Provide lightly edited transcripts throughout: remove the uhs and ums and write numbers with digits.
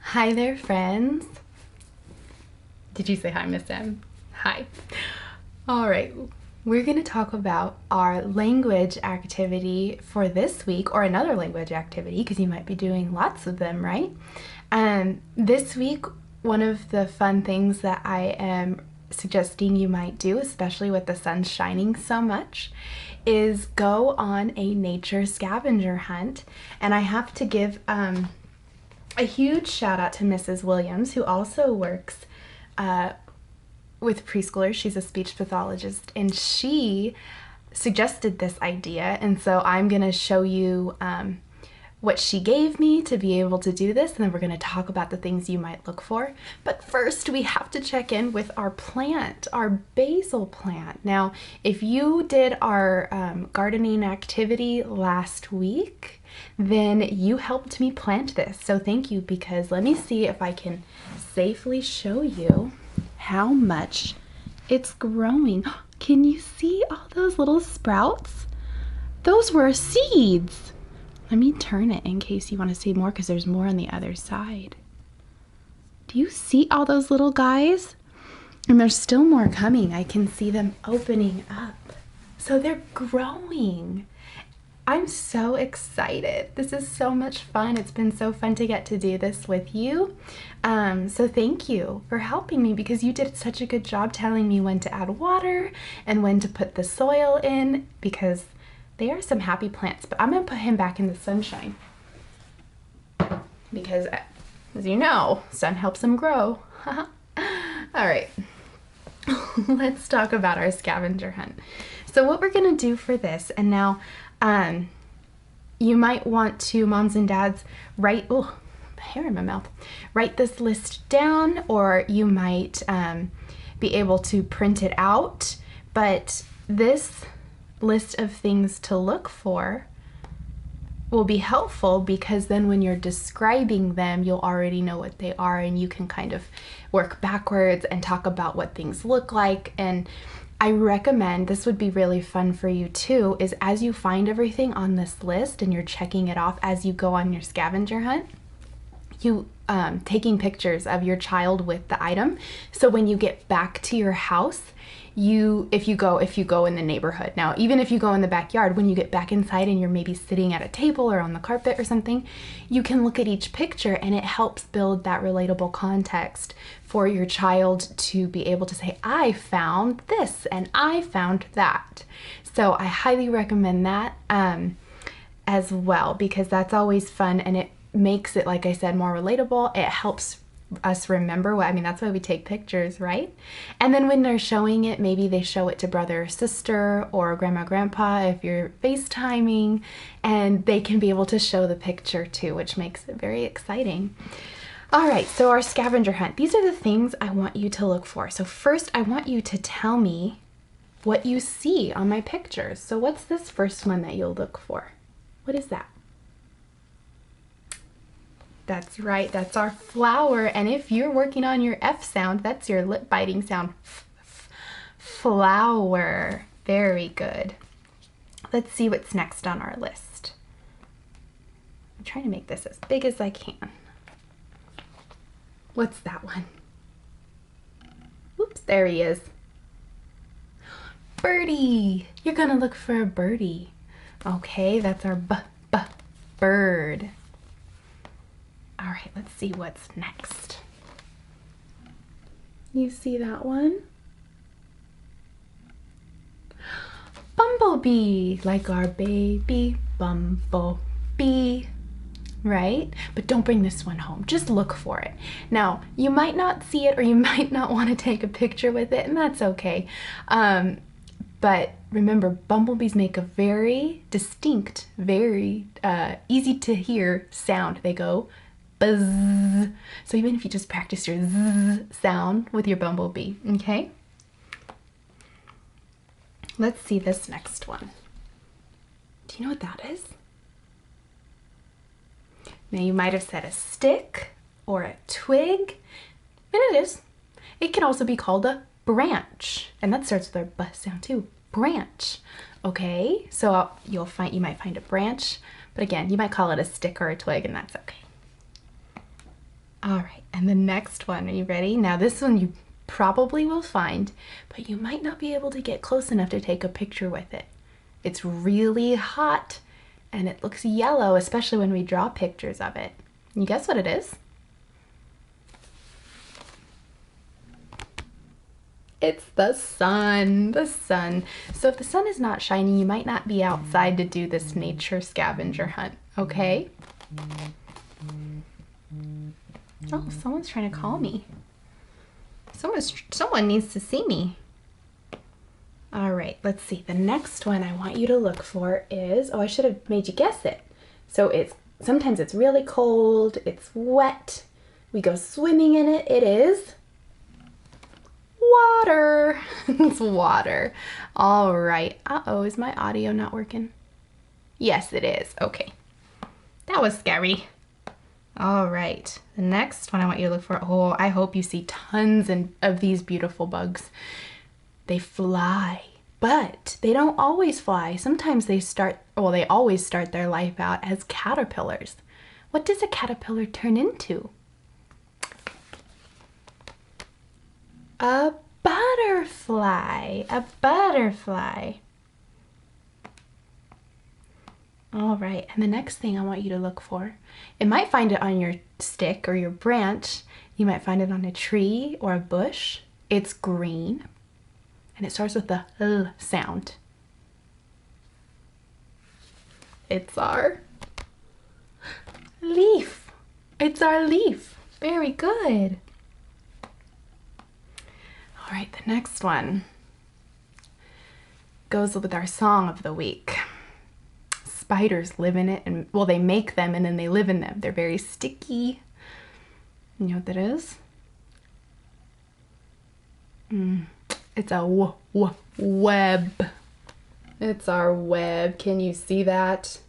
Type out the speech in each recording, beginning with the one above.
Hi there, friends. Did you say hi, Miss M? Hi. All right, we're going to talk about our language activity for this week, or another language activity, because you might be doing lots of them, right? This week, one of the fun things that I am suggesting you might do, especially with the sun shining so much, is go on a nature scavenger hunt. And I have to give a huge shout out to Mrs. Williams, who also works with preschoolers. She's a speech pathologist, and she suggested this idea. And so I'm going to show you what she gave me to be able to do this, and then we're going to talk about the things you might look for. But first, we have to check in with our plant, our basil plant. Now, if you did our gardening activity last week, then you helped me plant this. So thank you, because let me see if I can safely show you how much it's growing. Can you see all those little sprouts? Those were seeds. Let me turn it in case you want to see more, because there's more on the other side. Do you see all those little guys? And there's still more coming. I can see them opening up. So they're growing. I'm so excited. This is so much fun. It's been so fun to get to do this with you. So thank you for helping me, because you did such a good job telling me when to add water and when to put the soil in, because they are some happy plants. But I'm going to put him back in the sunshine, because as you know, sun helps them grow. All right, let's talk about our scavenger hunt. So what we're going to do for this, and now you might want to, moms and dads, write, oh, hair in my mouth, write this list down, or you might be able to print it out. But this list of things to look for will be helpful, because then when you're describing them, you'll already know what they are, and you can kind of work backwards and talk about what things look like. And I recommend, this would be really fun for you too, is as you find everything on this list and you're checking it off as you go on your scavenger hunt, you taking pictures of your child with the item. So when you get back to your house, if you go in the neighborhood, now even if you go in the backyard, when you get back inside and you're maybe sitting at a table or on the carpet or something, you can look at each picture, and it helps build that relatable context for your child to be able to say, I found this and I found that. So I highly recommend that as well, because that's always fun, and it makes it, like I said, more relatable. It helps us remember what, I mean, that's why we take pictures, right? And then when they're showing it, maybe they show it to brother or sister or grandma, grandpa if you're FaceTiming, and they can be able to show the picture too, which makes it very exciting. All right, so our scavenger hunt, these are the things I want you to look for. So first, I want you to tell me what you see on my pictures. So what's this first one that you'll look for? What is that? That's right, that's our flower. And if you're working on your F sound, that's your lip biting sound. Flower. Very good. Let's see what's next on our list. I'm trying to make this as big as I can. What's that one? Oops, there he is. Birdie. You're gonna look for a birdie. Okay, that's our bird. All right, let's see what's next. You see that one? Bumblebee, like our baby bumblebee, right? But don't bring this one home, just look for it. Now, you might not see it, or you might not want to take a picture with it, and that's okay. But remember, bumblebees make a very distinct, very easy to hear sound. They go buzz. So even if you just practice your zzz sound with your bumblebee, okay? Let's see this next one. Do you know what that is? Now you might have said a stick or a twig, and it is. It can also be called a branch, and that starts with our b sound too. Branch. Okay, so you might find a branch, but again, you might call it a stick or a twig, and that's okay. All right, and the next one, are you ready? Now this one you probably will find, but you might not be able to get close enough to take a picture with it. It's really hot and it looks yellow, especially when we draw pictures of it. You guess what it is? It's the sun, the sun. So if the sun is not shining, you might not be outside to do this nature scavenger hunt, okay? Oh, someone's trying to call me. Someone needs to see me. All right, let's see. The next one I want you to look for is, oh, I should have made you guess it. So sometimes it's really cold, it's wet. We go swimming in it. It is water. It's water. All right. Uh-oh, is my audio not working? Yes, it is. Okay. That was scary. All right. The next one I want you to look for, oh, I hope you see tons of these beautiful bugs. They fly, but they don't always fly. Sometimes they always start their life out as caterpillars. What does a caterpillar turn into? A butterfly. A butterfly. All right, and the next thing I want you to look for, it might find it on your stick or your branch. You might find it on a tree or a bush. It's green, and it starts with the L sound. It's our leaf. It's our leaf. Very good. All right, the next one goes with our song of the week. Spiders live in it, and well, they make them and then they live in them. They're very sticky. You know what that is? It's a web. It's our web. Can you see that?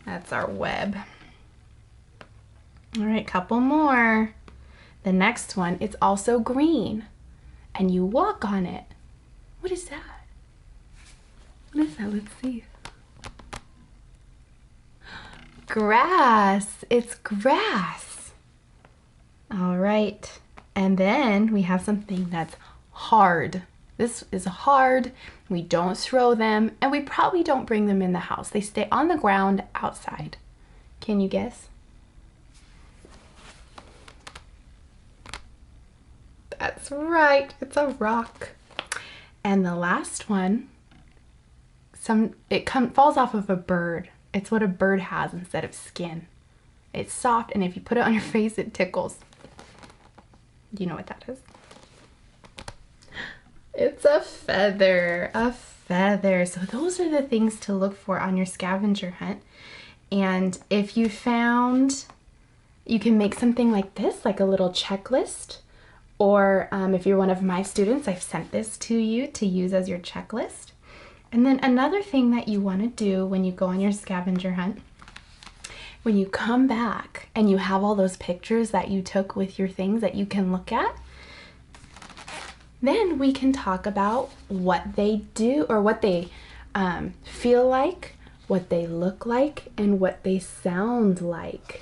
That's our web. All right, couple more. The next one, it's also green, and you walk on it. What is that? What is that? Let's see. Grass. It's grass. All right. And then we have something that's hard. This is hard. We don't throw them, and we probably don't bring them in the house. They stay on the ground outside. Can you guess? That's right. It's a rock. And the last one, falls off of a bird. It's what a bird has instead of skin. It's soft, and if you put it on your face, it tickles. Do you know what that is? It's a feather. A feather. So those are the things to look for on your scavenger hunt. And if you found, you can make something like this, like a little checklist. Or if you're one of my students, I've sent this to you to use as your checklist. And then another thing that you want to do when you go on your scavenger hunt, when you come back and you have all those pictures that you took with your things that you can look at, then we can talk about what they do, or what they feel like, what they look like, and what they sound like.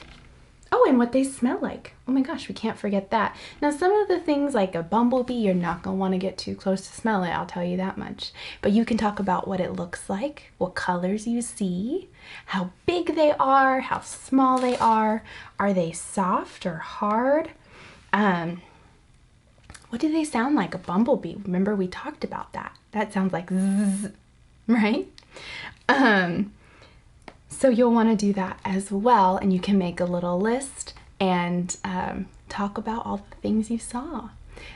Oh, and what they smell like. Oh my gosh, we can't forget that. Now, some of the things like a bumblebee, you're not going to want to get too close to smell it, I'll tell you that much. But you can talk about what it looks like, what colors you see, how big they are, how small they are they soft or hard? What do they sound like? A bumblebee. Remember, we talked about that. That sounds like zzz, right? So you'll want to do that as well, and you can make a little list and talk about all the things you saw.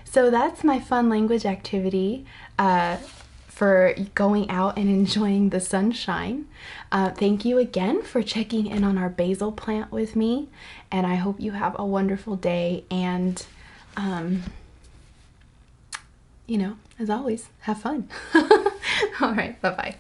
So that's my fun language activity for going out and enjoying the sunshine. Thank you again for checking in on our basil plant with me, and I hope you have a wonderful day, and you know, as always, have fun. All right, bye-bye.